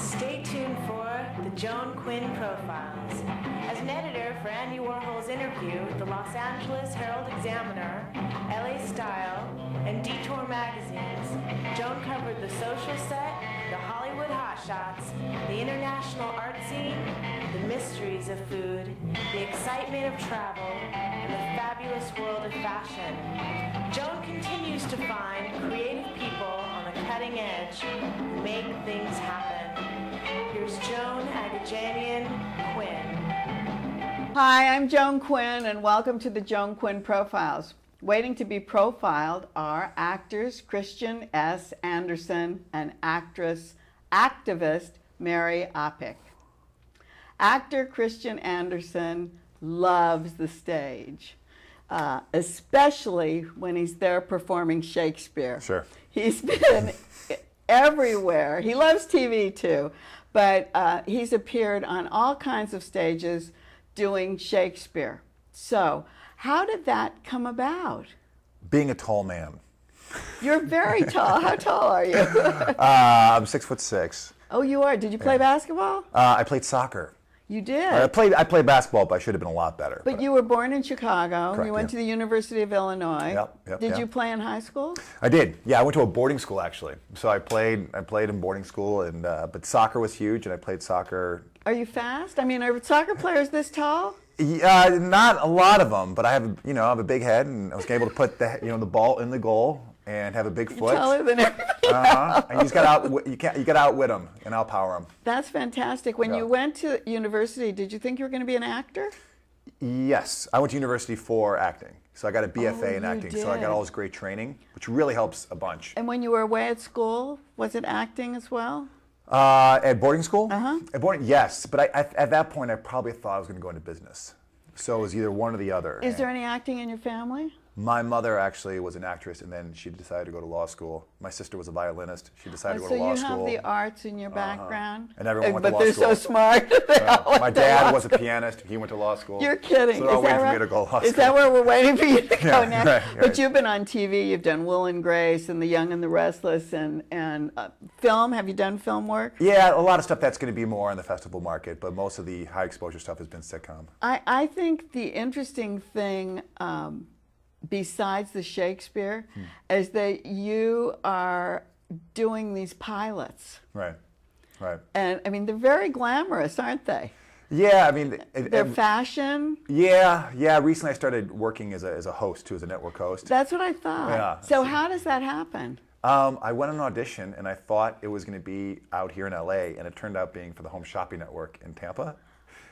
Stay tuned for the Joan Quinn Profiles. As an editor for Andy Warhol's Interview, the Los Angeles Herald-Examiner, LA Style, and Detour magazines, Joan covered the social set, the Hollywood hotshots, the international art scene, the mysteries of food, the excitement of travel, and the fabulous world of fashion. Joan continues to find creative people on the cutting edge who make things happen. Here's Joan Quinn. Hi, I'm Joan Quinn, and welcome to the Joan Quinn Profiles. Waiting to be profiled are actors Christian S. Anderson and activist Mary Apick. Actor Christian Anderson loves the stage, especially when he's there performing Shakespeare. Sure. He's been everywhere. He loves TV too, but he's appeared on all kinds of stages doing Shakespeare. So, how did that come about? Being a tall man. You're very tall. How tall are you? I'm 6'6". Oh, you are. Did you play basketball? I played soccer. You did. I played basketball, but I should have been a lot better. But you were born in Chicago. Correct, You went to the University of Illinois. Did you play in high school? I did. Yeah, I went to a boarding school actually. So I played in boarding school, and but soccer was huge, and I played soccer. Are you fast? I mean, are soccer players this tall? Not a lot of them, but I have a big head, and I was able to put the ball in the goal and have a big foot. You're taller than everybody else. And you just got to outwit them and outpower them. That's fantastic. When you went to university, did you think you were going to be an actor? Yes, I went to university for acting. So I got a BFA in you acting. did. So I got all this great training, which really helps a bunch. And when you were away at school, was it acting as well? At boarding school? Uh-huh. At boarding, yes. But at that point, I probably thought I was going to go into business. So it was either one or the other. Is there any acting in your family? My mother actually was an actress, and then she decided to go to law school. My sister was a violinist. She decided to go to law school. So you have the arts in your background? And everyone went to law school. But they're so smart. My dad was a pianist. He went to law school. You're kidding. So they're all waiting for me to go to law school. Is that where we're waiting for you to go next? Right. But you've been on TV. You've done Will and Grace and The Young and the Restless and film. Have you done film work? Yeah, a lot of stuff that's going to be more on the festival market, but most of the high exposure stuff has been sitcom. I think the interesting thing besides the Shakespeare is that you are doing these pilots. Right. And I mean, they're very glamorous, aren't they? Yeah, I mean, they're fashion. Yeah. Recently, I started working as a host too, as a network host. That's what I thought. Yeah. So how does that happen? I went on an audition, and I thought it was going to be out here in LA, and it turned out being for the Home Shopping Network in Tampa.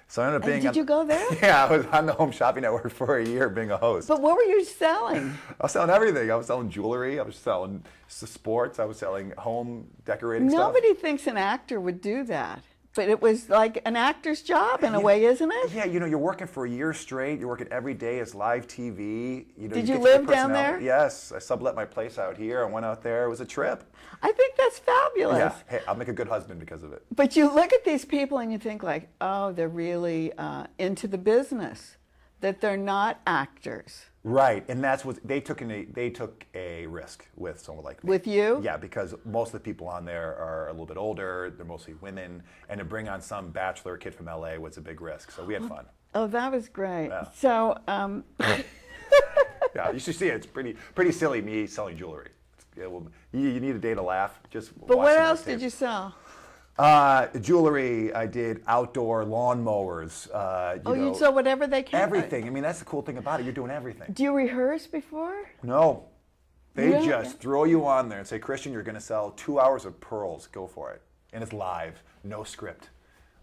So I ended up being. Did you go there? Yeah, I was on the Home Shopping Network for a year being a host. But what were you selling? I was selling everything. I was selling jewelry. I was selling sports. I was selling home decorating stuff. Nobody thinks an actor would do that. But it was like an actor's job in a way, isn't it? Yeah, you're working for a year straight. You're working every day as live TV. Did you live down there? Yes, I sublet my place out here. I went out there. It was a trip. I think that's fabulous. Yeah, hey, I'll make a good husband because of it. But you look at these people and you think like, oh, they're really into the business, that they're not actors. Right, and that's what they took a risk with someone like me. With you? Yeah, because most of the people on there are a little bit older. They're mostly women, and to bring on some bachelor kid from LA was a big risk. So we had fun. Oh, that was great. Yeah. So, yeah, you should see it. It's pretty silly me selling jewelry. You need a day to laugh. But what else did you sell? Jewelry. I did outdoor lawnmowers. You sell whatever they can. Everything. I mean, that's the cool thing about it. You're doing everything. Do you rehearse before? No. They Really? just throw you on there and say, Christian, you're going to sell 2 hours of pearls. Go for it. And it's live. No script.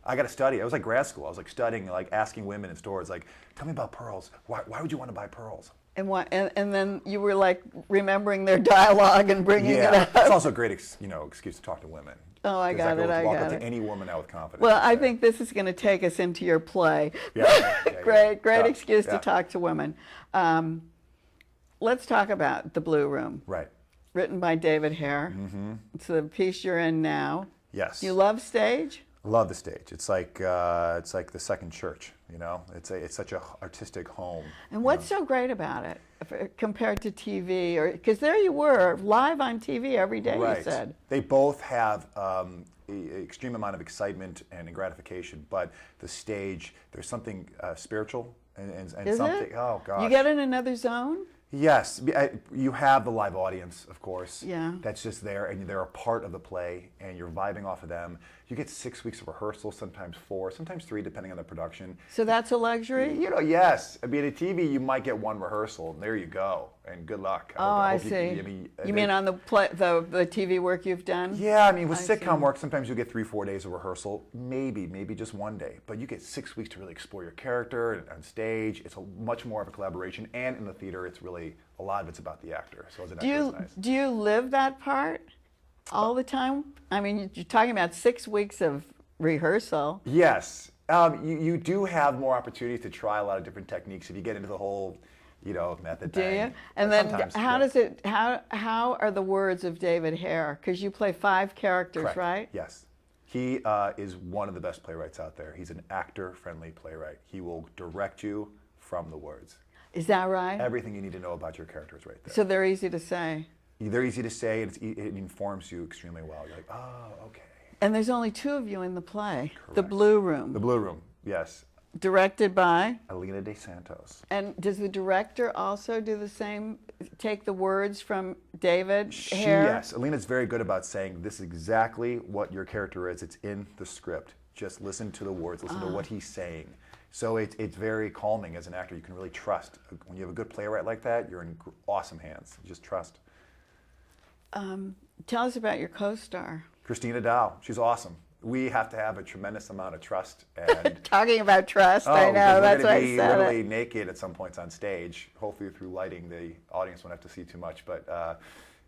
I got to study. I was like grad school. I was like studying, like asking women in stores, like, tell me about pearls. Why would you want to buy pearls? And then you were like remembering their dialogue and bringing it up. It's also a great excuse to talk to women. Oh, I got it. Walk up to any woman now with confidence. Well, I think this is going to take us into your play. Yeah. Great excuse to talk to women. Let's talk about The Blue Room. Right. Written by David Hare. Mm-hmm. It's the piece you're in now. Yes. You love stage? I love the stage. It's like the second church. It's such an artistic home. And what's so great about it compared to TV? Because there you were live on TV every day. Right. You said they both have extreme amount of excitement and gratification, but the stage, there's something spiritual and Is something. it? Oh gosh. You get in another zone? Yes, you have the live audience, of course. Yeah. That's just there, and they're a part of the play, and you're vibing off of them. You get 6 weeks of rehearsal, sometimes 4, sometimes 3, depending on the production. So that's a luxury? You know, yes. I mean, at TV, you might get 1 rehearsal, and there you go, and good luck. I see. You mean on the TV work you've done? Yeah, I mean, with sitcom see. work, sometimes you get 3, 4 days of rehearsal, maybe just 1 day, but you get 6 weeks to really explore your character and on stage. It's much more of a collaboration, and in the theater, it's really, a lot of it's about the actor. So as an actor, it's nice. Do you live that part all the time? I mean, you're talking about 6 weeks of rehearsal. Yes. You do have more opportunities to try a lot of different techniques if you get into the whole, method Do thing. you? And then Sometimes, how are the words of David Hare? Because you play 5 characters, Correct. right? Yes. He is one of the best playwrights out there. He's an actor-friendly playwright. He will direct you from the words. Is that right? Everything you need to know about your character is right there. So they're easy to say. They're easy to say, and it informs you extremely well. You're like, oh, okay. And there's only 2 of you in the play. Correct. The Blue Room. The Blue Room, yes. Directed by? Alina De Santos. And does the director also do the same, take the words from David Hare? Yes, Alina's very good about saying this is exactly what your character is. It's in the script. Just listen to the words, listen to what he's saying. So it's very calming as an actor. You can really trust. When you have a good playwright like that, you're in awesome hands. Just trust. Tell us about your co-star. Christina Dow, she's awesome. We have to have a tremendous amount of trust. And Talking about trust, I know, that's why I we're going to be said literally it. naked at some points on stage. Hopefully through lighting, the audience won't have to see too much. But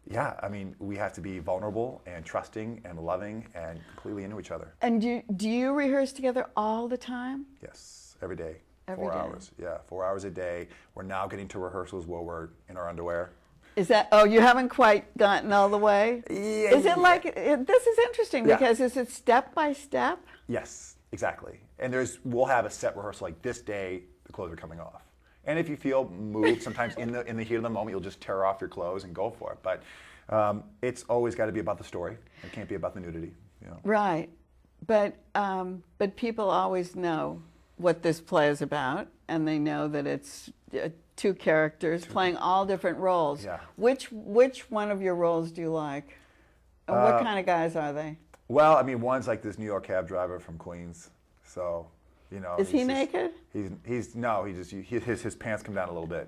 yeah, I mean, we have to be vulnerable and trusting and loving and completely into each other. And do you rehearse together all the time? Yes, every day. Every 4 day. hours. Yeah, 4 hours a day. We're now getting to rehearsals where we're in our underwear. Is that, you haven't quite gotten all the way? Yeah, Is it like, this is interesting Yeah. because is it step by step? Yes, exactly. And we'll have a set rehearsal like this day, the clothes are coming off. And if you feel moved, sometimes in the heat of the moment, you'll just tear off your clothes and go for it. But it's always got to be about the story. It can't be about the nudity. Right. But people always know what this play is about, and they know that it's 2 characters playing all different roles. Yeah. Which one of your roles do you like? And what kind of guys are they? Well, I mean, one's like this New York cab driver from Queens. So, Is he naked? His pants come down a little bit.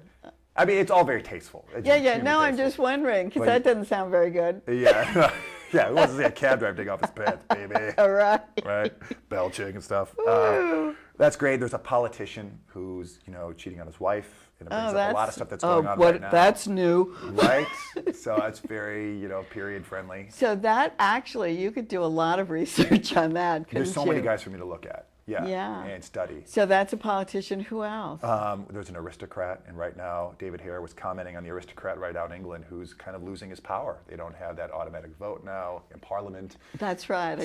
I mean, it's all very tasteful. It's Yeah. extremely No, I'm tasteful. just wondering because But that doesn't sound very good. Yeah, yeah. Who wants to see a cab driver take off his pants, baby? All right. Right, belching and stuff. Woo. That's great. There's a politician who's cheating on his wife, and it brings up a lot of stuff that's going on right now. That's new. Right. So that's very period friendly. So that actually, you could do a lot of research on that, couldn't There's so you? many guys for me to look at. Yeah. And study. So that's a politician. Who else? There's an aristocrat, and right now David Hare was commenting on the aristocrat right out in England who's kind of losing his power. They don't have that automatic vote now in Parliament. That's right.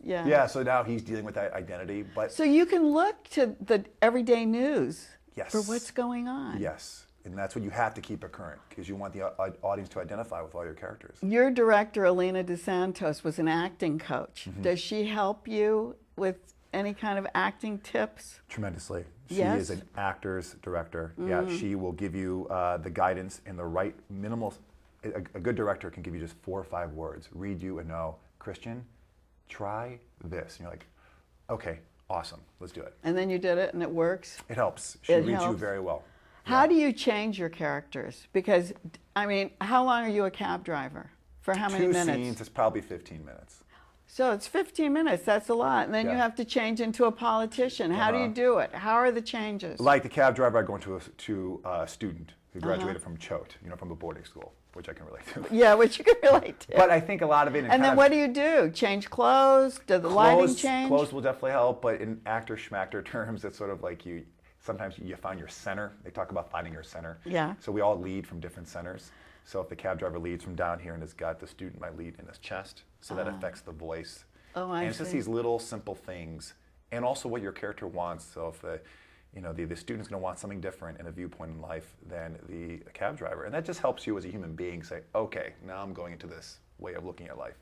Yeah, so now he's dealing with that identity. But So you can look to the everyday news Yes. for what's going on. Yes, and that's what you have to keep it current because you want the audience to identify with all your characters. Your director, Alina De Santos, was an acting coach. Mm-hmm. Does she help you with any kind of acting tips? Tremendously. She Yes? is an actor's director. Yeah, she will give you the guidance and the right minimal. A good director can give you just 4 or 5 words, read you and know, Christian, try this. And you're like, okay, awesome, let's do it. And then you did it and it works? It helps. She It reads you helps. very well. How do you change your characters? Because, I mean, how long are you a cab driver? For how many 2 minutes? scenes, it's probably 15 minutes. So it's 15 minutes, that's a lot. And then you Yeah. have to change into a politician. How do you do it? How are the changes? Like the cab driver, I go into a student who graduated from Choate, from a boarding school, which I can relate to. Yeah, which you can relate to. But I think a lot of it. And then what do you do? Change clothes? Does the lighting change? Clothes will definitely help, but in actor schmactor terms, it's sort of like sometimes you find your center. They talk about finding your center. Yeah. So we all lead from different centers. So if the cab driver leads from down here in his gut, the student might lead in his chest. So that affects the voice. Oh, I And it's just see. these little simple things, and also what your character wants. So if the student's going to want something different in a viewpoint in life than the cab driver, and that just helps you as a human being say, okay, now I'm going into this way of looking at life,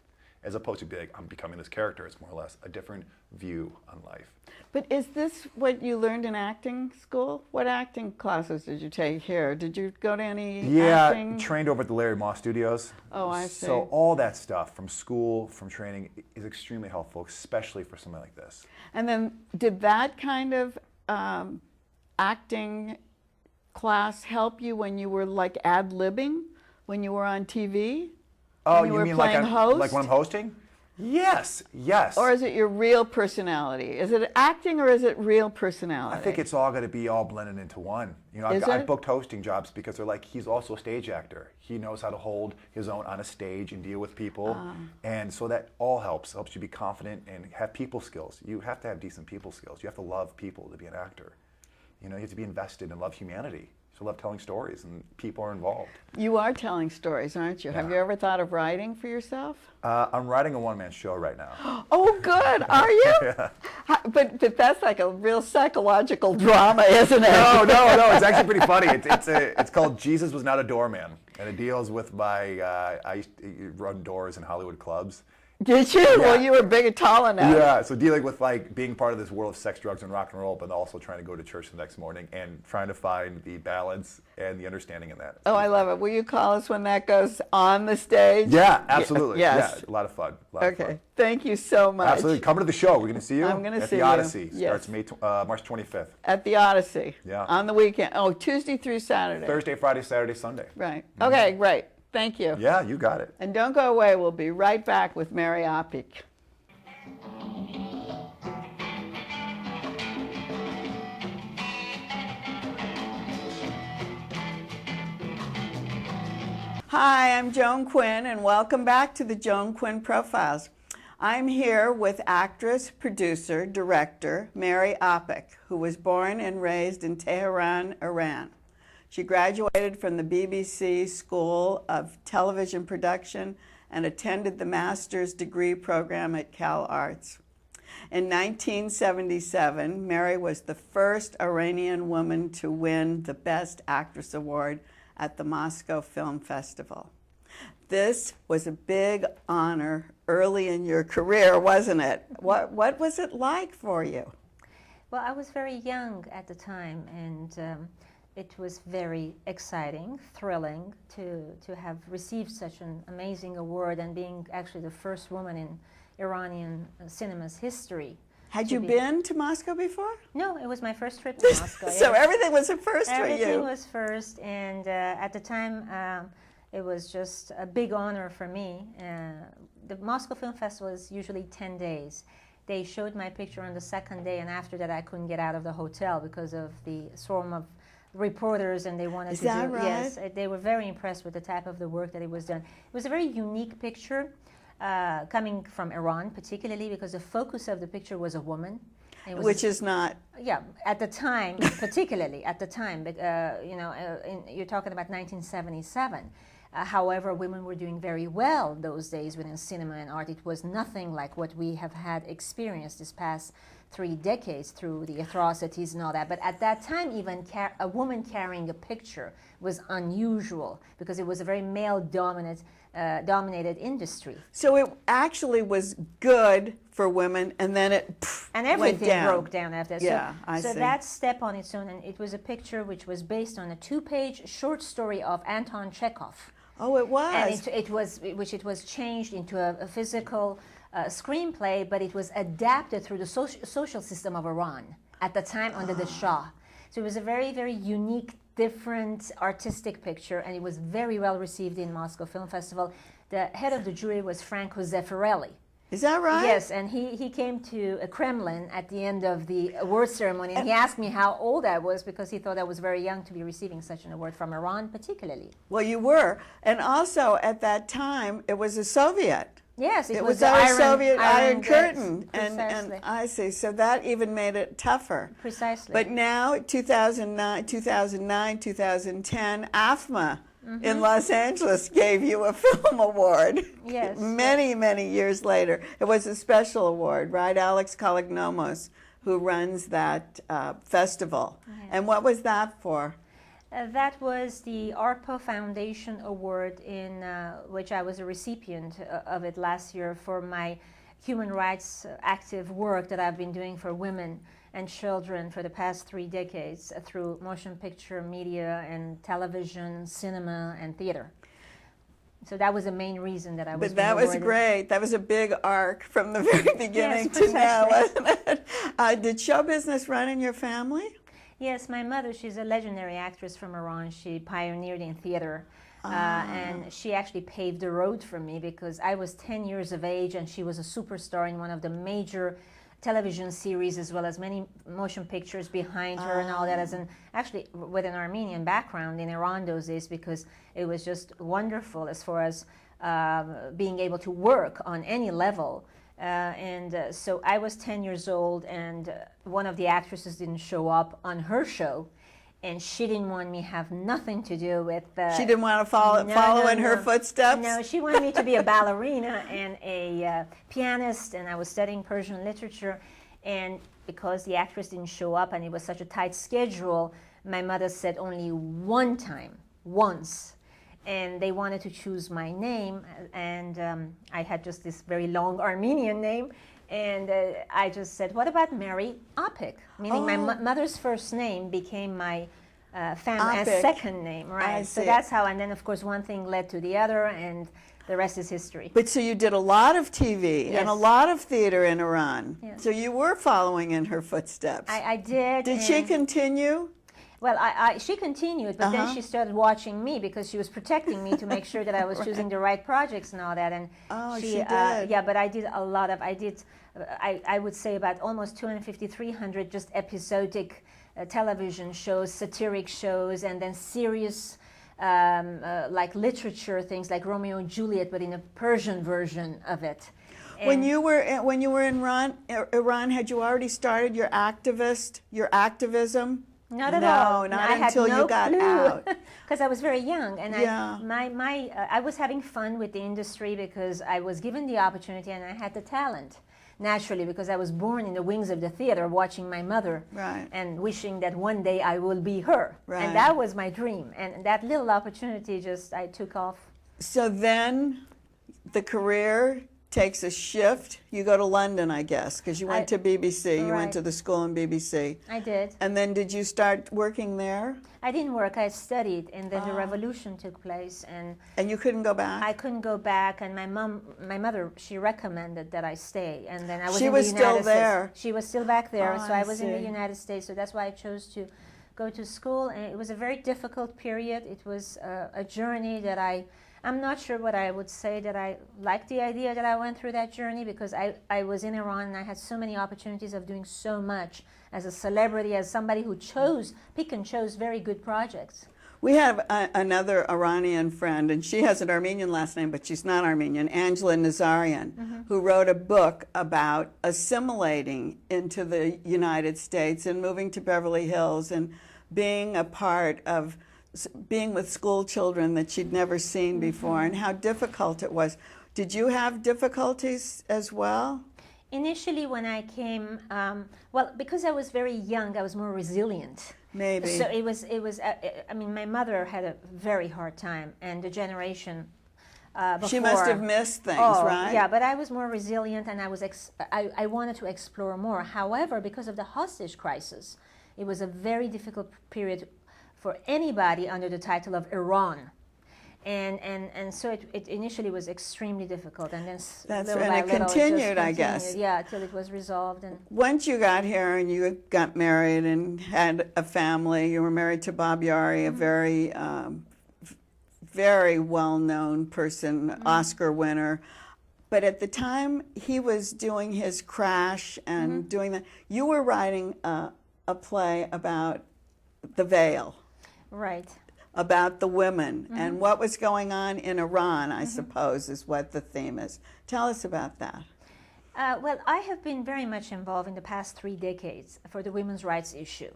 as opposed to be like, I'm becoming this character. It's more or less a different view on life. But is this what you learned in acting school? What acting classes did you take here? Did you go to any acting? Trained over at the Larry Moss Studios. Oh, I see. So all that stuff from school, from training, is extremely helpful, especially for something like this. And then did that kind of acting class help you when you were like ad-libbing, when you were on TV? Oh, you you mean like when I'm hosting? Yes, yes. Or is it your real personality? Is it acting or is it real personality? I think it's all going to be all blended into one. You know, I've booked hosting jobs because they're like, he's also a stage actor. He knows how to hold his own on a stage and deal with people. And so that all helps you be confident and have people skills. You have to have decent people skills. You have to love people to be an actor. You know, you have to be invested and love humanity. So love telling stories, and people are involved. You are telling stories, aren't you? Yeah. Have you ever thought of writing for yourself? I'm writing a one-man show right now. Oh, good. Are you? Yeah. But that's like a real psychological drama, isn't it? No. It's actually pretty funny. It's called Jesus Was Not a Doorman, and it deals with I used to run doors in Hollywood clubs. Did you? Yeah. Well, you were big and tall enough. Yeah, so dealing with like being part of this world of sex, drugs, and rock and roll, but also trying to go to church the next morning and trying to find the balance and the understanding in that. Oh, I love it. Will you call us when that goes on the stage? Yeah, absolutely. Yes. Yeah, a lot of fun. Okay. Thank you so much. Absolutely. Come to the show. We're going to see you. I'm going to see you. At the Odyssey. Yes. Starts March 25th. At the Odyssey. Yeah. On the weekend. Oh, Tuesday through Saturday. Thursday, Friday, Saturday, Sunday. Right. Okay, great. Thank you. Yeah, you got it. And don't go away. We'll be right back with Mary Apick. Hi, I'm Joan Quinn, and welcome back to the Joan Quinn Profiles. I'm here with actress, producer, director Mary Apick, who was born and raised in Tehran, Iran. She graduated from the BBC School of Television Production and attended the master's degree program at Cal Arts. In 1977, Mary was the first Iranian woman to win the Best Actress Award at the Moscow Film Festival. This was a big honor early in your career, wasn't it? What was it like for you? Well, I was very young at the time, and it was very exciting, thrilling to have received such an amazing award and being actually the first woman in Iranian cinema's history. Had you been to Moscow before? No, it was my first trip to Moscow. So everything was a first for you. Everything was first, and at the time it was just a big honor for me. The Moscow Film Festival is usually 10 days. They showed my picture on the second day, and after that I couldn't get out of the hotel because of the swarm of reporters, and they wanted to do. Is that right? Yes, they were very impressed with the type of the work that it was done. It was a very unique picture. Coming from Iran, particularly because the focus of the picture was a woman. Which is not... Yeah, at the time, particularly at the time, but, you're talking about 1977. However, women were doing very well those days within cinema and art. It was nothing like what we have had experienced this past 3 decades through the atrocities and all that. But at that time, even a woman carrying a picture was unusual because it was a very male-dominated industry. So it actually was good for women, and then it and everything went down. Broke down after. Yeah, so that step on its own, and it was a picture which was based on a 2-page short story of Anton Chekhov. Oh, it was. And it was changed into a physical screenplay, but it was adapted through the social system of Iran at the time under the Shah. So it was a very, very unique, different artistic picture, and it was very well received in Moscow Film Festival. The head of the jury was Franco Zeffirelli. Is that right? Yes, and he came to a Kremlin at the end of the award ceremony, and he asked me how old I was because he thought I was very young to be receiving such an award from Iran, particularly. Well, you were, and also at that time it was a Soviet. Yes, it was the Soviet Iron Curtain, and I see. So that even made it tougher. Precisely. But now, 2009, 2010, AFMA in Los Angeles gave you a film award. Yes. Many years later. It was a special award, right? Alex Kolognomos, who runs that festival. Yes. And what was that for? That was the ARPA Foundation Award, in which I was a recipient of it last year for my human rights active work that I've been doing for women and children for the past 3 decades through motion picture, media, and television, cinema, and theater. So that was the main reason that I was. But that was great. That was a big arc from the very beginning to now, wasn't it? Did show business run in your family? Yes, my mother, she's a legendary actress from Iran. She pioneered in theater. And she actually paved the road for me because I was 10 years of age and she was a superstar in one of the major television series, as well as many motion pictures behind her and all that, as actually with an Armenian background in Iran those days, because it was just wonderful as far as being able to work on any level. So I was 10 years old, and one of the actresses didn't show up on her show, and she didn't want me to have nothing to do with. She didn't want to follow in her footsteps? No, she wanted me to be a ballerina and a pianist, and I was studying Persian literature. And because the actress didn't show up and it was such a tight schedule, my mother said only once. And they wanted to choose my name, and I had just this very long Armenian name. And I just said, what about Mary Apick? Meaning my mother's first name became my family second name, right? So that's how, and then of course one thing led to the other, and the rest is history. But so you did a lot of TV and a lot of theater in Iran. Yes. So you were following in her footsteps. I did. Did she continue? Well, she continued, but then she started watching me because she was protecting me to make sure that I was choosing the right projects and all that. And she did. Yeah, but I did a lot of. I would say about almost 250, 300 just episodic television shows, satiric shows, and then serious like literature things like Romeo and Juliet, but in a Persian version of it. And when you were in Iran, had you already started your activism? Not at all. No, not until you got out. Because I was very young, and I was having fun with the industry because I was given the opportunity and I had the talent, naturally, because I was born in the wings of the theater, watching my mother, and wishing that one day I will be her, and that was my dream. And that little opportunity, I took off. So then, the career takes a shift. You go to London, I guess, because you went to BBC. You went to the school in BBC. I did. And then did you start working there? I didn't work. I studied, and then the revolution took place, and you couldn't go back. I couldn't go back, and my mother, she recommended that I stay, and then I was. She was still there. She was still back there, so I was in the United States. So that's why I chose to go to school, and it was a very difficult period. It was a journey that I'm not sure what I would say that I liked the idea that I went through that journey, because I was in Iran and I had so many opportunities of doing so much as a celebrity, as somebody who pick and chose very good projects. We have another Iranian friend, and she has an Armenian last name, but she's not Armenian, Angela Nazarian, who wrote a book about assimilating into the United States and moving to Beverly Hills and being a part of being with school children that she'd never seen before, and how difficult it was. Did you have difficulties as well? Initially, when I came, well, because I was very young, I was more resilient. Maybe. So it was. I mean, my mother had a very hard time, and the generation before. She must have missed things, right? Yeah, but I was more resilient, and I wanted to explore more. However, because of the hostage crisis, it was a very difficult period for anybody under the title of Iran. And so it initially was extremely difficult, and then it continued, I guess. Yeah, till it was resolved. And once you got here and you got married and had a family, you were married to Bob Yari, a very, very well-known person, Oscar winner. But at the time he was doing his Crash and doing that, you were writing a play about the veil. Right. About the women and what was going on in Iran, I suppose, is what the theme is. Tell us about that. Well, I have been very much involved in the past 3 decades for the women's rights issue.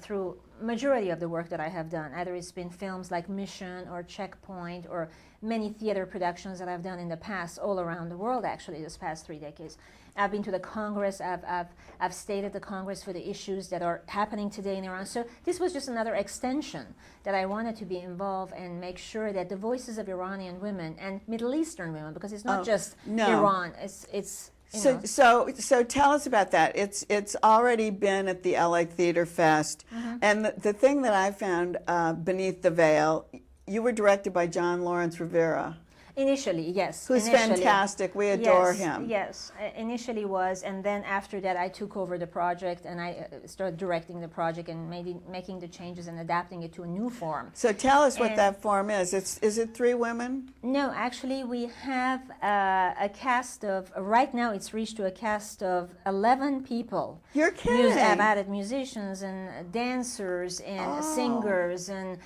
through majority of the work that I have done. Either it's been films like Mission or Checkpoint or many theater productions that I've done in the past all around the world, actually, this past 3 decades. I've been to the Congress. I've stayed at the Congress for the issues that are happening today in Iran. So this was just another extension that I wanted to be involved and make sure that the voices of Iranian women and Middle Eastern women, because it's not just Iran, it's So tell us about that. It's already been at the LA Theater Fest, and the thing that I found beneath the veil, you were directed by John Lawrence Rivera. Initially, yes. Who's fantastic. We adore him. Yes, initially was, and then after that I took over the project and I started directing the project and making the changes and adapting it to a new form. So tell us what that form is. Is it 3 women? No, actually we have a cast of, right now it's reached to a cast of 11 people. You're kidding. I've added musicians and dancers and singers and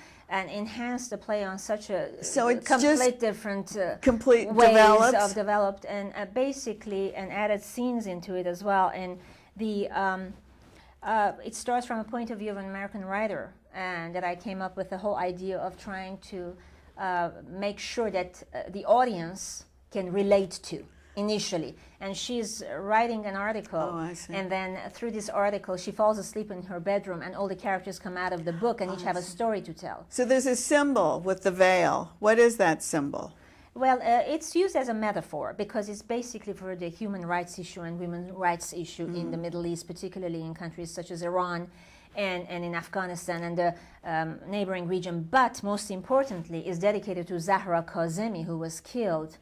enhanced the play on such a complete different ways of developed and basically and added scenes into it as well. And the it starts from a point of view of an American writer, and that I came up with the whole idea of trying to make sure that the audience can relate to initially. And she's writing an article, and then through this article she falls asleep in her bedroom and all the characters come out of the book and each have a story to tell. So there's a symbol with the veil. What is that symbol? Well, it's used as a metaphor because it's basically for the human rights issue and women's rights issue in the Middle East, particularly in countries such as Iran and in Afghanistan and the neighboring region. But most importantly is dedicated to Zahra Kazemi, who was killed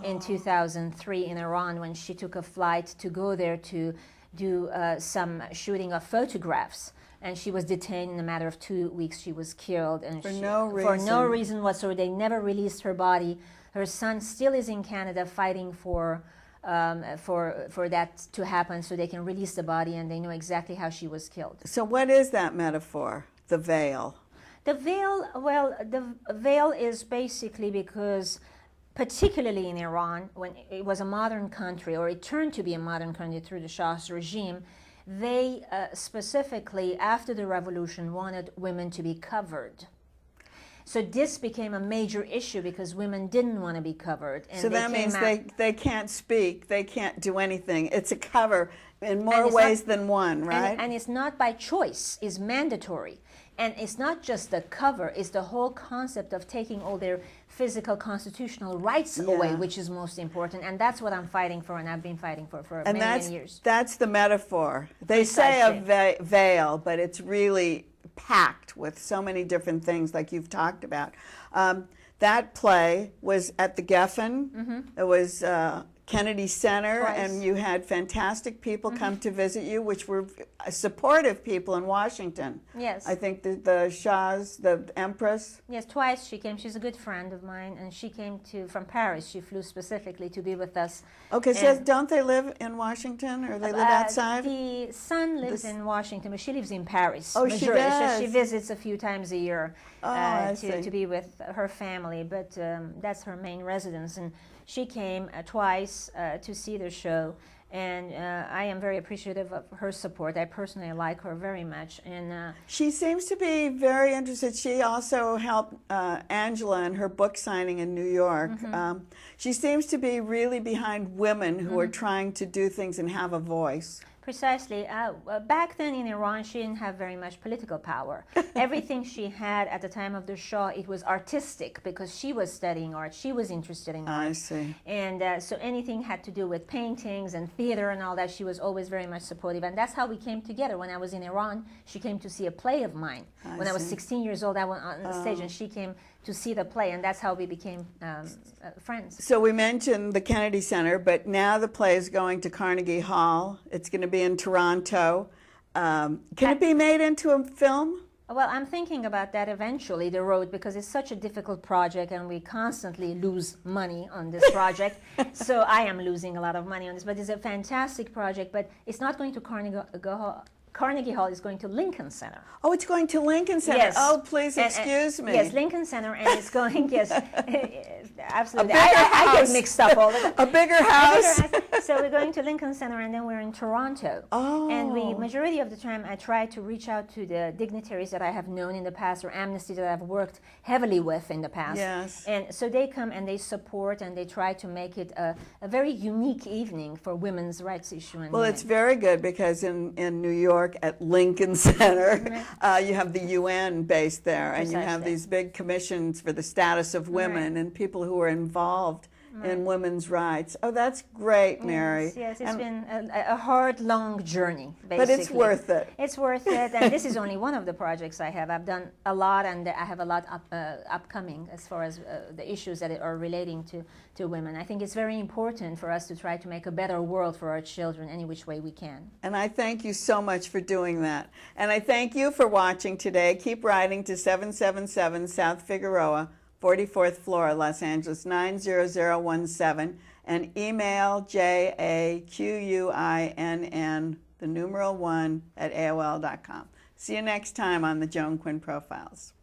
in 2003 in Iran when she took a flight to go there to do some shooting of photographs, and she was detained. In a matter of 2 weeks she was killed, and for no reason whatsoever. They never released her body. Her son still is in Canada fighting for that to happen so they can release the body, and they know exactly how she was killed. So what is that metaphor, the veil? The veil, well, the veil is basically because particularly in Iran, when it was a modern country, or it turned to be a modern country through the Shah's regime, they specifically, after the revolution, wanted women to be covered. So this became a major issue because women didn't want to be covered. And so that means they can't speak, they can't do anything. It's a cover in more ways than one, right? And it's not by choice, it's mandatory. And it's not just the cover, it's the whole concept of taking all their physical constitutional rights away, which is most important. And that's what I'm fighting for, and I've been fighting for many years. That's the metaphor. They say a veil, but it's really packed with so many different things like you've talked about. That play was at the Geffen. It was Kennedy Center, and you had fantastic people come to visit you, which were supportive people in Washington. Yes. I think the Shah's, the Empress. Yes, twice she came. She's a good friend of mine, and she came from Paris. She flew specifically to be with us. Okay, so don't they live in Washington, or they live outside? The son lives in Washington, but she lives in Paris. Oh, she does? She visits a few times a year to be with her family, but that's her main residence. And she came twice to see the show, and I am very appreciative of her support. I personally like her very much. And she seems to be very interested. She also helped Angela in her book signing in New York. She seems to be really behind women who are trying to do things and have a voice. Precisely. Back then in Iran, she didn't have very much political power. Everything she had at the time of the Shah, it was artistic because she was studying art. She was interested in art. I see. And so anything had to do with paintings and theater and all that, she was always very much supportive. And that's how we came together. When I was in Iran, she came to see a play of mine. When I was 16 years old, I went on the stage and she came to see the play, and that's how we became friends. So we mentioned the Kennedy Center, but now the play is going to Carnegie Hall. It's going to be in Toronto. Can it be made into a film? Well, I'm thinking about that eventually, the road, because it's such a difficult project and we constantly lose money on this project. So I am losing a lot of money on this, but it's a fantastic project, but it's not going to Carnegie Hall is going to Lincoln Center. Oh, it's going to Lincoln Center. Yes. Oh, please excuse me. Yes, Lincoln Center, and it's going, yes, absolutely. A bigger house. I get mixed up all the time. A bigger house. So we're going to Lincoln Center, and then we're in Toronto. Oh. And majority of the time, I try to reach out to the dignitaries that I have known in the past, or Amnesty that I've worked heavily with in the past. Yes. And so they come and they support, and they try to make it a very unique evening for women's rights issue. And Well, it's very good because in New York at Lincoln Center, you have the UN based there, and you have Precisely. these big commissions for the status of women and people who are involved in women's rights. Oh, that's great, Mary. Yes, it's been a hard, long journey, basically. But it's worth it. It's worth it, and this is only one of the projects I have. I've done a lot, and I have a lot upcoming as far as the issues that are relating to women. I think it's very important for us to try to make a better world for our children any which way we can. And I thank you so much for doing that. And I thank you for watching today. Keep writing to 777 South Figueroa, 44th floor, Los Angeles, 90017, and email JAQUINN, the numeral 1, at AOL.com. See you next time on the Joan Quinn Profiles.